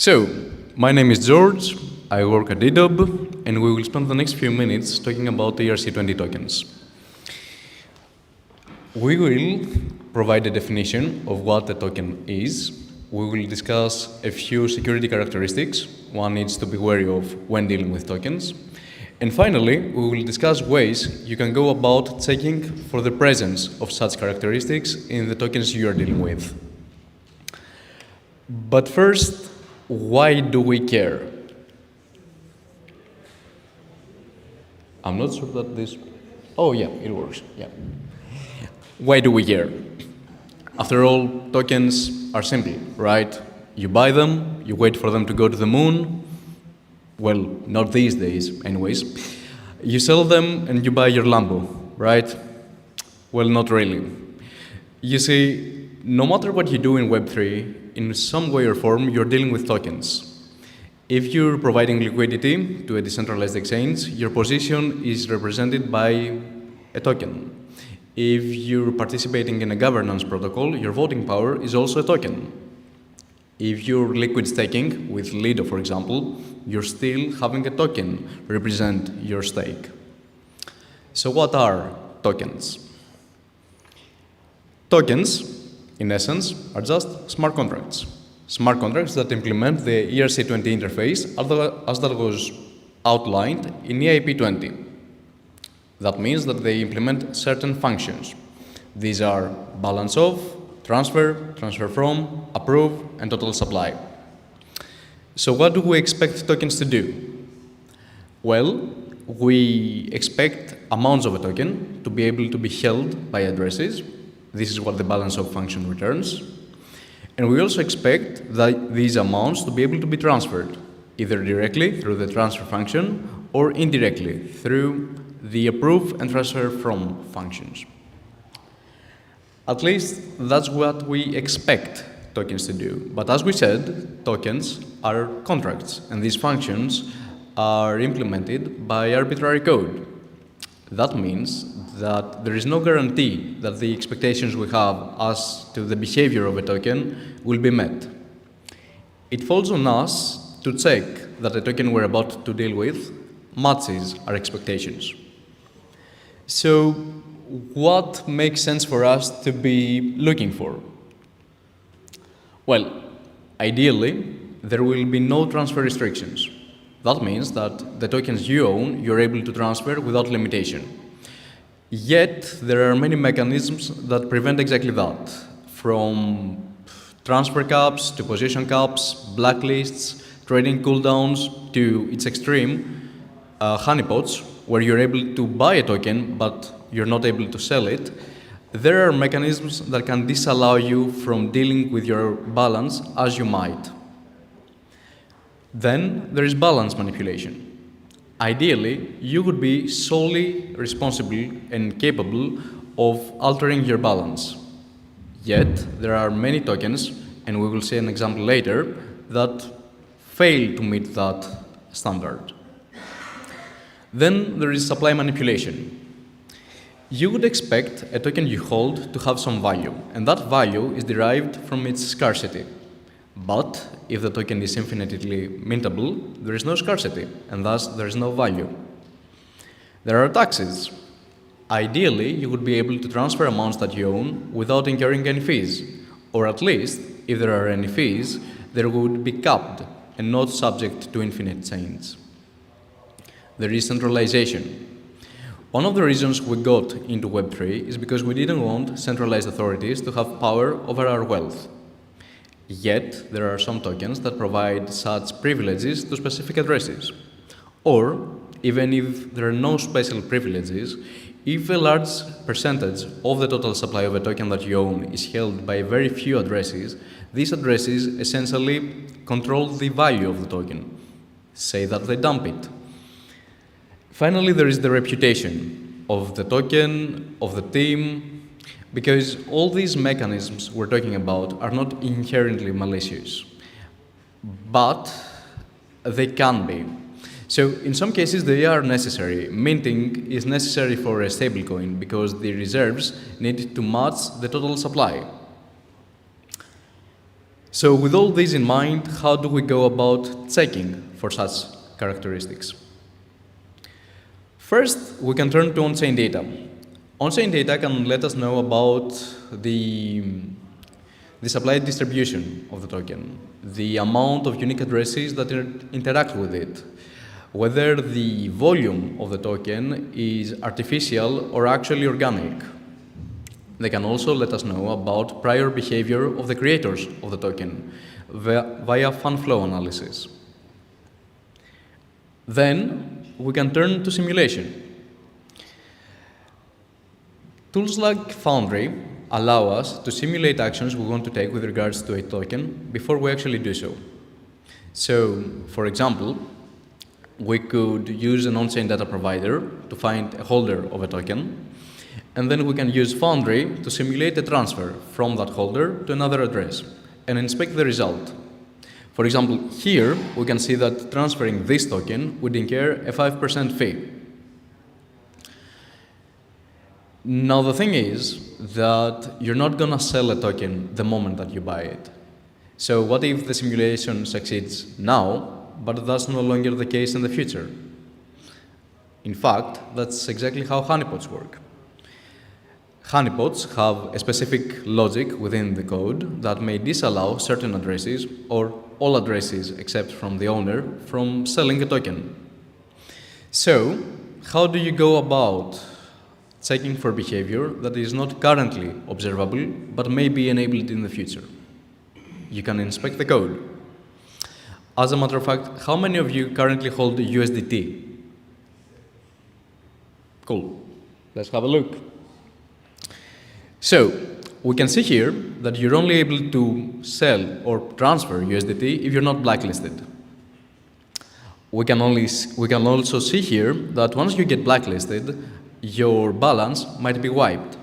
So, my name is George, I work at Dedaub, and we will spend the next few minutes talking about ERC20 tokens. We will provide a definition of what a token is. We will discuss a few security characteristics one needs to be wary of when dealing with tokens. And finally, we will discuss ways you can go about checking for the presence of such characteristics in the tokens you are dealing with. But first, why do we care? I'm not sure that this... Oh yeah, it works, yeah. Why do we care? After all, tokens are simple, right? You buy them, you wait for them to go to the moon. Well, not these days, anyways. You sell them and you buy your Lambo, right? Well, not really. You see, no matter what you do in Web3, in some way or form, you're dealing with tokens. If you're providing liquidity to a decentralized exchange, your position is represented by a token. If you're participating in a governance protocol, your voting power is also a token. If you're liquid staking with Lido, for example, you're still having a token represent your stake. So what are tokens? Tokens, in essence, are just smart contracts. Smart contracts that implement the ERC20 interface as that was outlined in EIP20. That means that they implement certain functions. These are balance of, transfer, transfer from, approve, and total supply. So what do we expect tokens to do? Well, we expect amounts of a token to be able to be held by addresses. This is what the balance of function returns. And we also expect that these amounts to be able to be transferred, either directly through the transfer function or indirectly through the approve and transfer from functions. At least that's what we expect tokens to do. But as we said, tokens are contracts, and these functions are implemented by arbitrary code. That means that there is no guarantee that the expectations we have as to the behavior of a token will be met. It falls on us to check that the token we're about to deal with matches our expectations. So, what makes sense for us to be looking for? Well, ideally, there will be no transfer restrictions. That means that the tokens you own, you're able to transfer without limitation. Yet, there are many mechanisms that prevent exactly that, from transfer caps to position caps, blacklists, trading cooldowns, to its extreme, honeypots, where you're able to buy a token, but you're not able to sell it. There are mechanisms that can disallow you from dealing with your balance as you might. Then there is balance manipulation. Ideally, you would be solely responsible and capable of altering your balance. Yet, there are many tokens, and we will see an example later, that fail to meet that standard. Then there is supply manipulation. You would expect a token you hold to have some value, and that value is derived from its scarcity. But if the token is infinitely mintable, there is no scarcity, and thus there is no value. There are taxes. Ideally, you would be able to transfer amounts that you own without incurring any fees, or at least, if there are any fees, they would be capped and not subject to infinite change. There is centralization. One of the reasons we got into Web3 is because we didn't want centralized authorities to have power over our wealth. Yet, there are some tokens that provide such privileges to specific addresses. Or, even if there are no special privileges, if a large percentage of the total supply of a token that you own is held by very few addresses, these addresses essentially control the value of the token. Say that they dump it. Finally, there is the reputation of the token, of the team, because all these mechanisms we're talking about are not inherently malicious, but they can be. So in some cases, they are necessary. Minting is necessary for a stablecoin because the reserves need to match the total supply. So with all this in mind, how do we go about checking for such characteristics? First, we can turn to on-chain data. On-chain data can let us know about the supply distribution of the token, the amount of unique addresses that interact with it, whether the volume of the token is artificial or actually organic. They can also let us know about prior behavior of the creators of the token via fan flow analysis. Then we can turn to simulation. Tools like Foundry allow us to simulate actions we want to take with regards to a token before we actually do so. So, for example, we could use an on-chain data provider to find a holder of a token, and then we can use Foundry to simulate a transfer from that holder to another address and inspect the result. For example, here we can see that transferring this token would incur a 5% fee. Now the thing is that you're not going to sell a token the moment that you buy it. So what if the simulation succeeds now, but that's no longer the case in the future? In fact, that's exactly how honeypots work. Honeypots have a specific logic within the code that may disallow certain addresses or all addresses except from the owner from selling a token. So, how do you go about checking for behavior that is not currently observable but may be enabled in the future? You can inspect the code. As a matter of fact, how many of you currently hold USDT? Cool. Let's have a look. So, we can see here that you're only able to sell or transfer USDT if you're not blacklisted. We can also see here that once you get blacklisted, your balance might be wiped.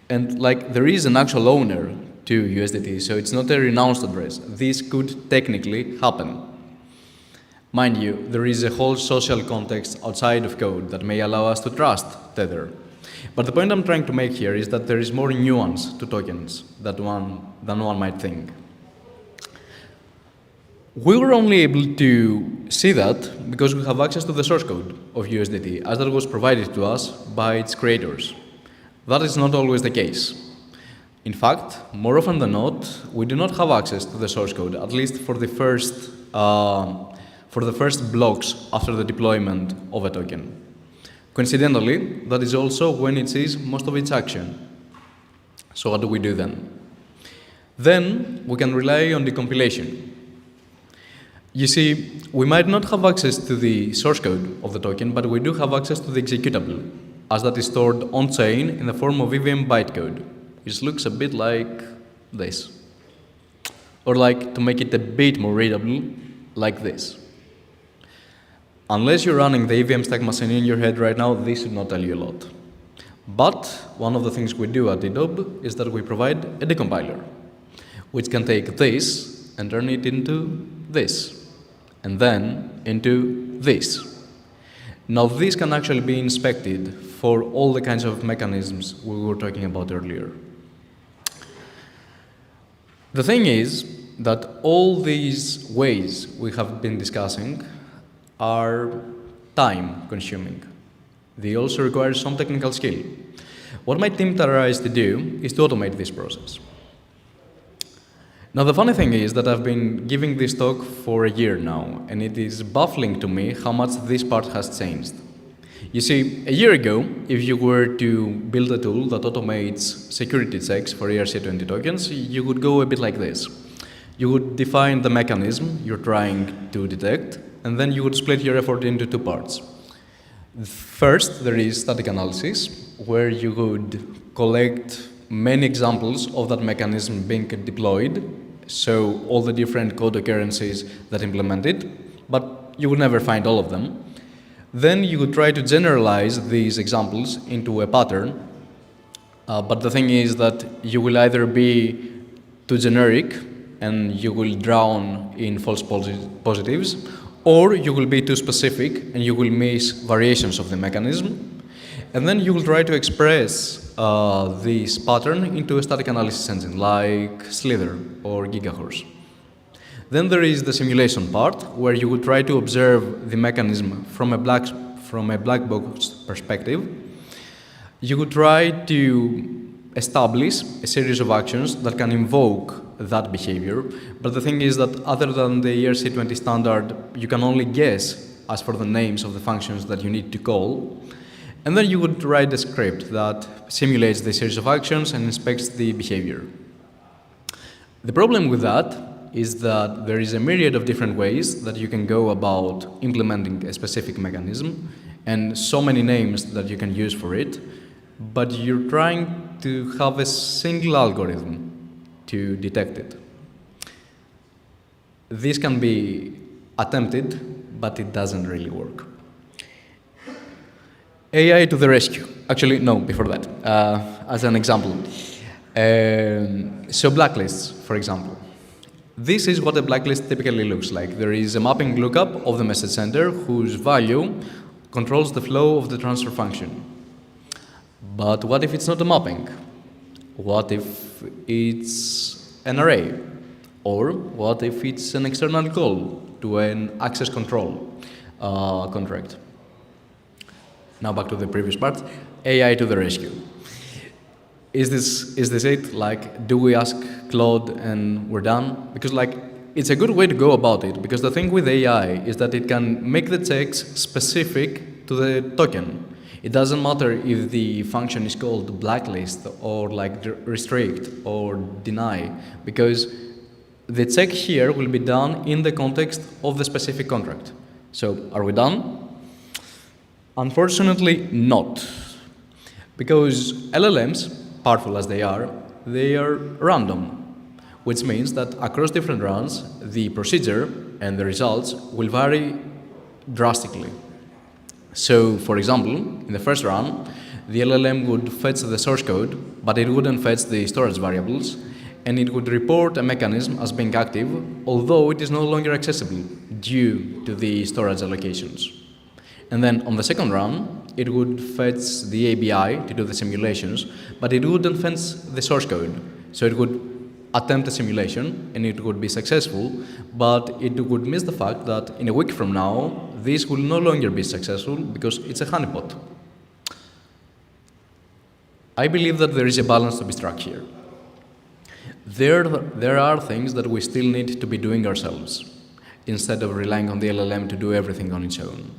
And there is an actual owner to USDT, so it's not a renounced address. This could technically happen. Mind you, there is a whole social context outside of code that may allow us to trust Tether. But the point I'm trying to make here is that there is more nuance to tokens than one might think. We were only able to see that because we have access to the source code of USDT, as that was provided to us by its creators. That is not always the case. In fact, more often than not, we do not have access to the source code, at least for the first blocks after the deployment of a token. Coincidentally, that is also when it sees most of its action. So what do we do then? Then we can rely on the compilation. You see, we might not have access to the source code of the token, but we do have access to the executable, as that is stored on-chain in the form of EVM bytecode, which looks a bit like this. Or to make it a bit more readable, like this. Unless you're running the EVM stack machine in your head right now, this should not tell you a lot. But one of the things we do at Dedaub is that we provide a decompiler, which can take this and turn it into this, and then into this. Now this can actually be inspected for all the kinds of mechanisms we were talking about earlier. The thing is that all these ways we have been discussing are time-consuming. They also require some technical skill. What my team tries to do is to automate this process. Now, the funny thing is that I've been giving this talk for a year now, and it is baffling to me how much this part has changed. You see, a year ago, if you were to build a tool that automates security checks for ERC20 tokens, you would go a bit like this. You would define the mechanism you're trying to detect, and then you would split your effort into two parts. First, there is static analysis, where you would collect many examples of that mechanism being deployed, so all the different code occurrences that implement it, but you would never find all of them. Then you would try to generalize these examples into a pattern, but the thing is that you will either be too generic and you will drown in false positives, or you will be too specific and you will miss variations of the mechanism. And then you will try to express this pattern into a static analysis engine like Slither or GigaHorse. Then there is the simulation part, where you would try to observe the mechanism from a black box perspective. You would try to establish a series of actions that can invoke that behavior. But the thing is that other than the ERC20 standard, you can only guess as for the names of the functions that you need to call. And then you would write a script that simulates the series of actions and inspects the behavior. The problem with that is that there is a myriad of different ways that you can go about implementing a specific mechanism, and so many names that you can use for it, but you're trying to have a single algorithm to detect it. This can be attempted, but it doesn't really work. AI to the rescue. Actually, no, before that, as an example. So blacklists, for example. This is what a blacklist typically looks like. There is a mapping lookup of the message sender whose value controls the flow of the transfer function. But what if it's not a mapping? What if it's an array? Or what if it's an external call to an access control contract? Now back to the previous part, AI to the rescue. Is this it? Like, do we ask Claude and we're done? Because it's a good way to go about it, because the thing with AI is that it can make the checks specific to the token. It doesn't matter if the function is called blacklist or restrict or deny, because the check here will be done in the context of the specific contract. So, are we done? Unfortunately, not. Because LLMs, powerful as they are random, which means that across different runs, the procedure and the results will vary drastically. So, for example, in the first run, the LLM would fetch the source code, but it wouldn't fetch the storage variables, and it would report a mechanism as being active, although it is no longer accessible due to the storage allocations. And then on the second run, it would fetch the ABI to do the simulations, but it wouldn't fetch the source code. So it would attempt a simulation, and it would be successful, but it would miss the fact that in a week from now, this will no longer be successful because it's a honeypot. I believe that there is a balance to be struck here. There are things that we still need to be doing ourselves, instead of relying on the LLM to do everything on its own.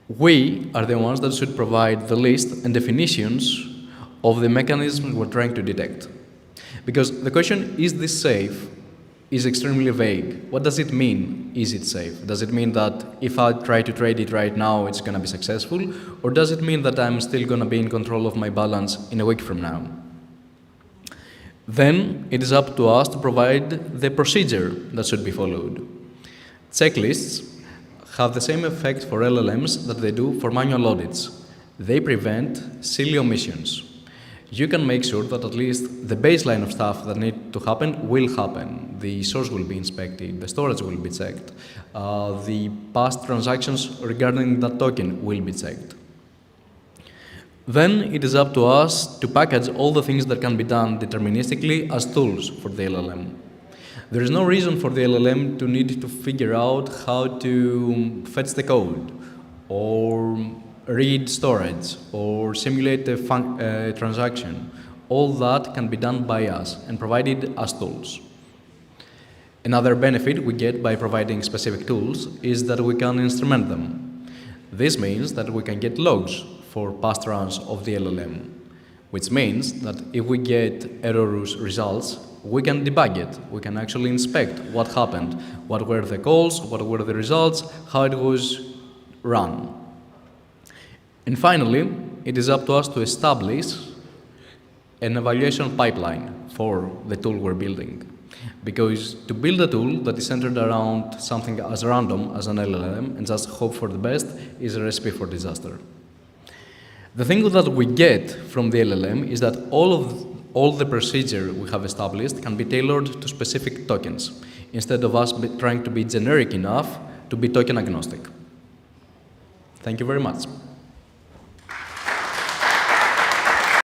We are the ones that should provide the list and definitions of the mechanisms we're trying to detect. Because the question, is this safe, is extremely vague. What does it mean, is it safe? Does it mean that if I try to trade it right now, it's going to be successful? Or does it mean that I'm still going to be in control of my balance in a week from now? Then it is up to us to provide the procedure that should be followed. Checklists have the same effect for LLMs that they do for manual audits. They prevent silly omissions. You can make sure that at least the baseline of stuff that need to happen will happen. The source will be inspected, the storage will be checked, the past transactions regarding that token will be checked. Then it is up to us to package all the things that can be done deterministically as tools for the LLM. There is no reason for the LLM to need to figure out how to fetch the code, or read storage, or simulate a transaction. All that can be done by us and provided as tools. Another benefit we get by providing specific tools is that we can instrument them. This means that we can get logs for past runs of the LLM, which means that if we get erroneous results, we can debug it. We can actually inspect what happened, what were the calls, what were the results, how it was run. And finally, it is up to us to establish an evaluation pipeline for the tool we're building. Because to build a tool that is centered around something as random as an LLM and just hope for the best is a recipe for disaster. The thing that we get from the LLM is that all the procedure we have established can be tailored to specific tokens, instead of us trying to be generic enough to be token agnostic. Thank you very much.